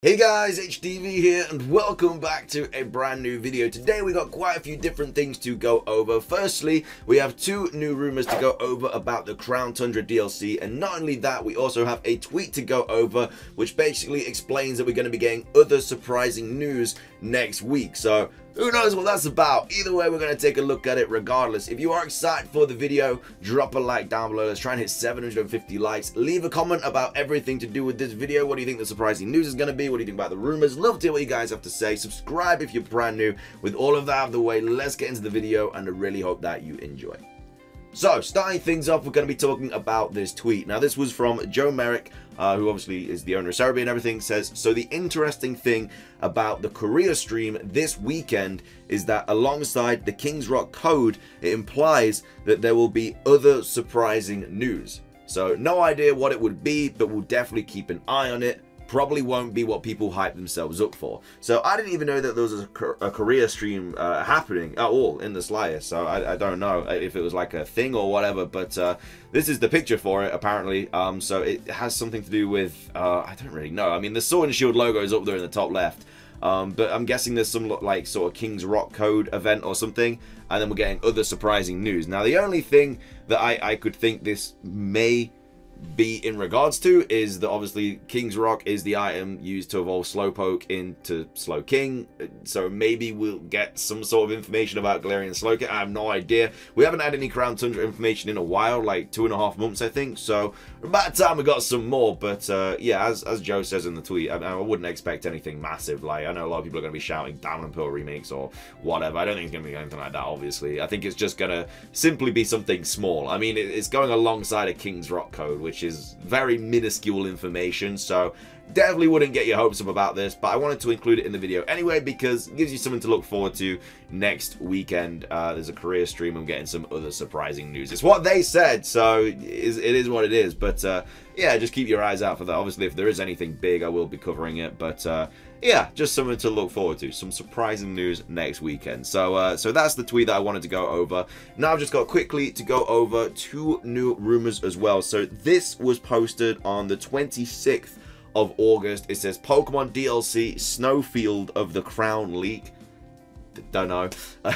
Hey guys, HDV here and welcome back to a brand new video. Today we got quite a few different things to go over. Firstly, we have two new rumors to go over about the Crown Tundra DLC, and not only that, we also have a tweet to go over which basically explains that we're going to be getting other surprising news next week. So who knows what that's about? Either way, we're going to take a look at it regardless. If you are excited for the video, drop a like down below. Let's try and hit 750 likes. Leave a comment about everything to do with this video. What do you think the surprising news is going to be? What do you think about the rumors? Love to hear what you guys have to say. Subscribe if you're brand new. With all of that out of the way, let's get into the video, and I really hope that you enjoy. So, starting things off, we're going to be talking about this tweet. Now, this was from Joe Merrick, who obviously is the owner of Cerebi and everything, says, so the interesting thing about the Korea stream this weekend is that alongside the King's Rock code, it implies that there will be other surprising news. So, no idea what it would be, but we'll definitely keep an eye on it. Probably won't be what people hype themselves up for. So I didn't even know that there was a Korea stream happening at all in the slightest. So I don't know if it was like a thing or whatever, but this is the picture for it apparently. So it has something to do with, I don't really know. I mean, the Sword and Shield logo is up there in the top left. But I'm guessing there's some like sort of King's Rock code event or something, and then we're getting other surprising news. Now the only thing that I could think this may be in regards to is that obviously King's Rock is the item used to evolve Slowpoke into Slowking, so maybe we'll get some sort of information about Galarian Slowking. I have no idea. We haven't had any Crown Tundra information in a while, like 2.5 months I think, so about time we got some more. But yeah, as Joe says in the tweet, I wouldn't expect anything massive. Like, I know a lot of people are going to be shouting Diamond and Pearl remakes or whatever. I don't think it's going to be anything like that, obviously. I think it's just going to simply be something small. I mean, it's going alongside a King's Rock code, which is very minuscule information, so definitely wouldn't get your hopes up about this, but I wanted to include it in the video anyway because it gives you something to look forward to next weekend. There's a Korea stream. I'm getting some other surprising news. It's what they said, so it is what it is. But yeah, just keep your eyes out for that. Obviously, if there is anything big, I will be covering it, but yeah, just something to look forward to. Some surprising news next weekend. So so that's the tweet that I wanted to go over. Now I've just got quickly to go over two new rumors as well. So this was posted on the 26th of August. It says Pokemon DLC Snowfield of the Crown leak. Don't know.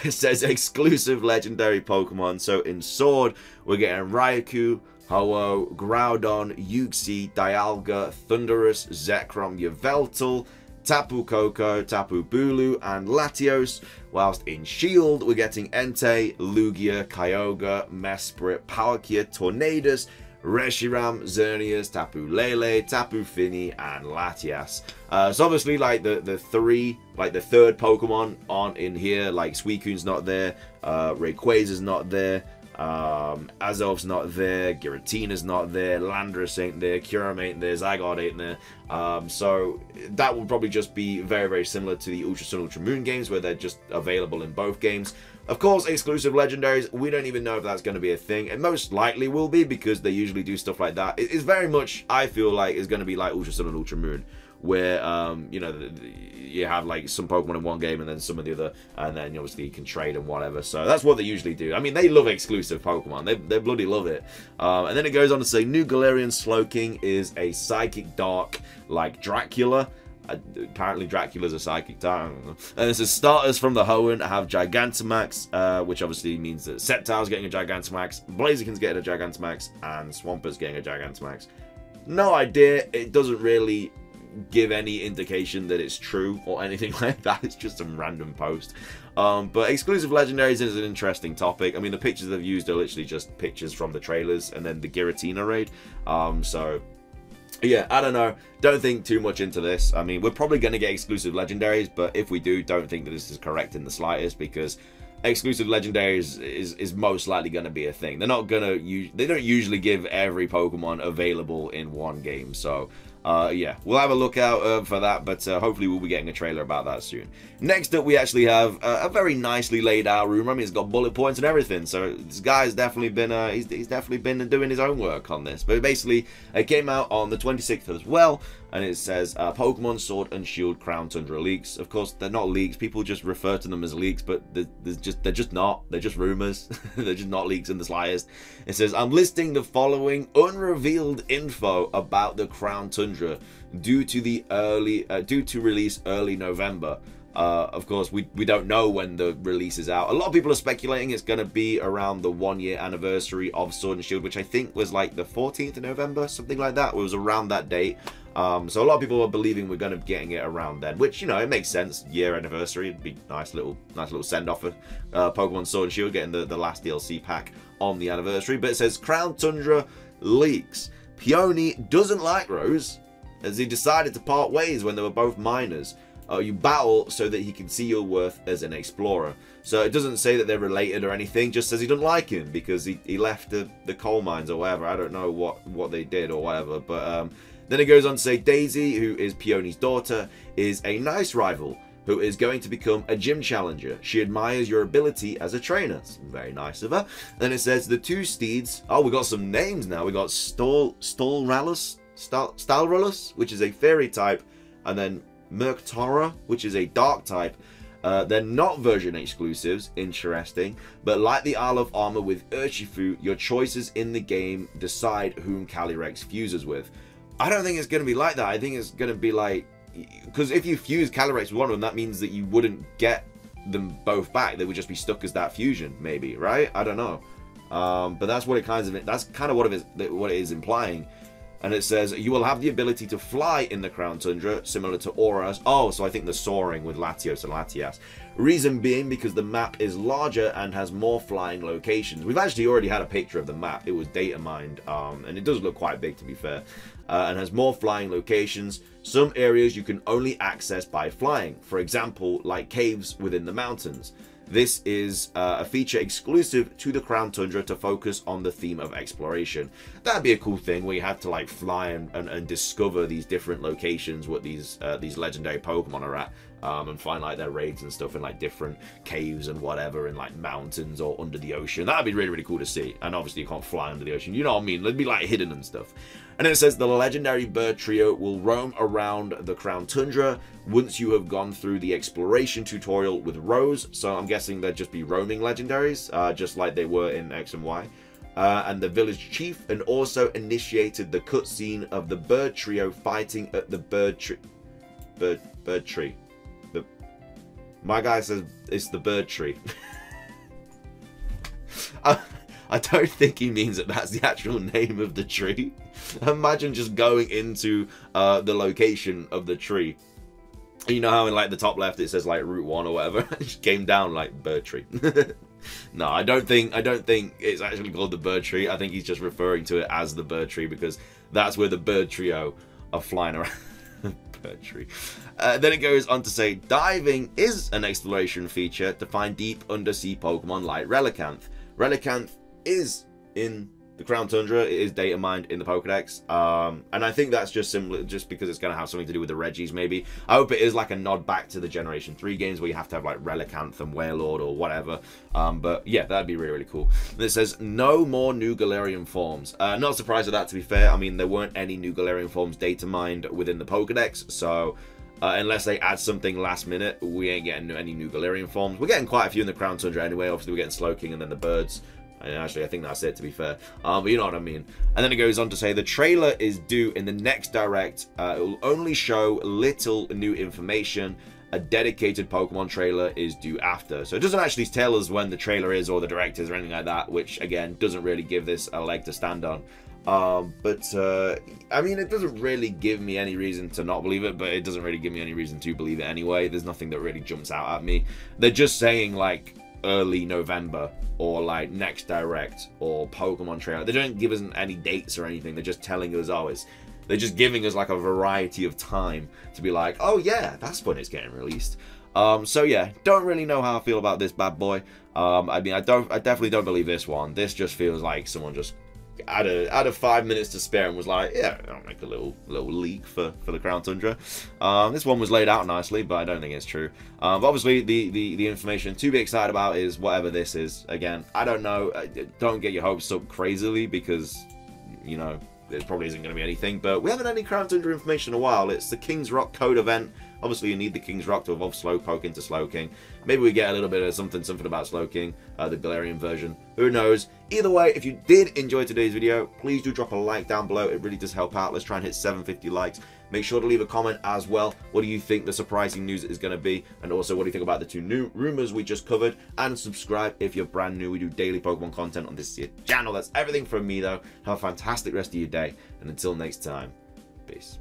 It says exclusive legendary Pokemon. So in Sword, we're getting Raikou, Ho-Oh, Groudon, Uxie, Dialga, Thundurus, Zekrom, Yveltal, Tapu Koko, Tapu Bulu, and Latios. Whilst in Shield, we're getting Entei, Lugia, Kyogre, Mesprit, Palkia, Tornadus, Reshiram, Xerneas, Tapu Lele, Tapu Fini, and Latias. So obviously, like the third Pokemon aren't in here. Like Suicune's not there, Rayquaza's not there, Azov's not there, Giratina's not there, Landorus ain't there, Kyurem ain't there, Zygarde ain't there. So that will probably just be very, very similar to the Ultra Sun, Ultra Moon games, where they're just available in both games. Of course, exclusive legendaries, we don't even know if that's going to be a thing. It most likely will be, because they usually do stuff like that. It's very much, I feel like, is going to be like Ultra Sun and Ultra Moon, where, you know, you have like some Pokemon in one game and then some of the other, and then obviously you can trade and whatever. So that's what they usually do. I mean, they love exclusive Pokemon. They bloody love it. And then it goes on to say, new Galarian Slowking is a Psychic Dark like Dracula. Apparently Dracula's a Psychic Dark. And it says starters from the Hoenn have Gigantamax, which obviously means that Sceptile's getting a Gigantamax, Blaziken's getting a Gigantamax, and Swampert getting a Gigantamax. No idea. It doesn't really give any indication that it's true or anything like that. It's just some random post. But exclusive legendaries is an interesting topic. I mean, the pictures they've used are literally just pictures from the trailers and then the Giratina raid. So yeah, I don't know. Don't think too much into this. I mean, we're probably going to get exclusive legendaries, but if we do, don't think that this is correct in the slightest, because exclusive legendaries is most likely going to be a thing. They're not going to they don't usually give every Pokemon available in one game. So yeah, we'll have a look out for that, but hopefully we'll be getting a trailer about that soon. Next up, we actually have a very nicely laid out room. I mean, it's got bullet points and everything, so this guy's definitely been he's definitely been doing his own work on this. But basically, it came out on the 26th as well. and it says Pokemon Sword and Shield Crown Tundra leaks. Of course, they're not leaks. People just refer to them as leaks, but they're just not. They're just rumors. They're just not leaks in the slightest. It says, I'm listing the following unrevealed info about the Crown Tundra due to release early November. Of course, we don't know when the release is out. A lot of people are speculating it's going to be around the 1-year anniversary of Sword and Shield, which I think was like the 14th of November, something like that. It was around that date. So a lot of people are believing we're going to be getting it around then, which, you know, it makes sense. Year anniversary, it'd be nice little send off of Pokemon Sword and Shield getting the last DLC pack on the anniversary. But it says Crown Tundra leaks. Peony doesn't like Rose, as he decided to part ways when they were both minors. You battle so that he can see your worth as an explorer. So it doesn't say that they're related or anything, just says he doesn't like him because he left the coal mines or whatever. I don't know what they did or whatever, but then it goes on to say Daisy, who is Peony's daughter, is a nice rival who is going to become a gym challenger. She admires your ability as a trainer. It's very nice of her. Then it says the two steeds. Oh, we got some names now. We got Stalrallus, which is a fairy type, and then Murktara, which is a dark type. They're not version exclusives, interesting, but like the Isle of Armor with Urshifu, your choices in the game decide whom Calyrex fuses with. I don't think it's going to be like that. I think it's going to be like, because if you fuse Calyrex with one of them, that means that you wouldn't get them both back. They would just be stuck as that fusion, maybe, right? I don't know. But that's what that's kind of what it is implying. And it says, you will have the ability to fly in the Crown Tundra, similar to Aura's. Oh, so I think the soaring with Latios and Latias. Reason being because the map is larger and has more flying locations. We've actually already had a picture of the map. It was data mined, and it does look quite big, to be fair. And has more flying locations. Some areas you can only access by flying. For example, like caves within the mountains. This is a feature exclusive to the Crown Tundra to focus on the theme of exploration. That'd be a cool thing where you have to like fly and discover these different locations what these legendary Pokemon are at, and find like their raids and stuff in like different caves and whatever in like mountains or under the ocean. That'd be really, really cool to see. And obviously you can't fly under the ocean, you know what I mean? It'd be like hidden and stuff. And it says the legendary bird trio will roam around the Crown Tundra once you have gone through the exploration tutorial with Rose. So I'm guessing they'd just be roaming legendaries, just like they were in X and Y. And the village chief, and also initiated the cutscene of the bird trio fighting at the bird tree. My guy says it's the bird tree. I don't think he means that that's the actual name of the tree. Imagine just going into the location of the tree. You know how in like the top left it says like Route 1 or whatever? It just came down like bird tree. No, I don't think it's actually called the bird tree. I think he's just referring to it as the bird tree because that's where the bird trio are flying around. Bird tree. Then it goes on to say diving is an exploration feature to find deep undersea Pokemon like Relicanth. Relicanth is in the Crown Tundra. It is data mined in the Pokedex, and I think that's just simply just because it's going to have something to do with the Regis. Maybe I hope it is like a nod back to the Generation 3 games where you have to have like Relicanth and Wailord or whatever. But yeah, that'd be really, really cool. And it says no more new Galarian forms. Not surprised at that, to be fair. I mean, there weren't any new Galarian forms data mined within the Pokedex, so unless they add something last minute, we ain't getting any new Galarian forms. We're getting quite a few in the Crown Tundra anyway. Obviously, we're getting Slowking and then the birds. And actually, I think that's it, to be fair. But you know what I mean. And then it goes on to say the trailer is due in the next Direct. It will only show little new information. A dedicated Pokemon trailer is due after. So it doesn't actually tell us when the trailer is or the Direct is or anything like that, which, again, doesn't really give this a leg to stand on. I mean, it doesn't really give me any reason to not believe it, but it doesn't really give me any reason to believe it anyway. There's nothing that really jumps out at me. They're just saying, like, early November or like next Direct or Pokemon trailer. They don't give us any dates or anything. They're just telling us, oh, they're just giving us like a variety of time to be like, oh yeah, that's when it's getting released. So yeah, don't really know how I feel about this bad boy. I mean, I definitely don't believe this one. This just feels like someone just had 5 minutes to spare and was like, yeah, I'll make a little leak for the Crown Tundra. This one was laid out nicely, but I don't think it's true. But obviously, the information to be excited about is whatever this is. Again, I don't know. Don't get your hopes up crazily because, you know, there probably isn't going to be anything, but we haven't had any Crown Tundra information in a while. It's the King's Rock code event. Obviously, you need the King's Rock to evolve Slowpoke into Slowking. Maybe we get a little bit of something about Slowking, the Galarian version. Who knows? Either way, if you did enjoy today's video, please do drop a like down below. It really does help out. Let's try and hit 750 likes. Make sure to leave a comment as well. What do you think the surprising news is going to be? And also, what do you think about the 2 new rumors we just covered? And subscribe if you're brand new. We do daily Pokemon content on this channel. That's everything from me, though. Have a fantastic rest of your day. And until next time, peace.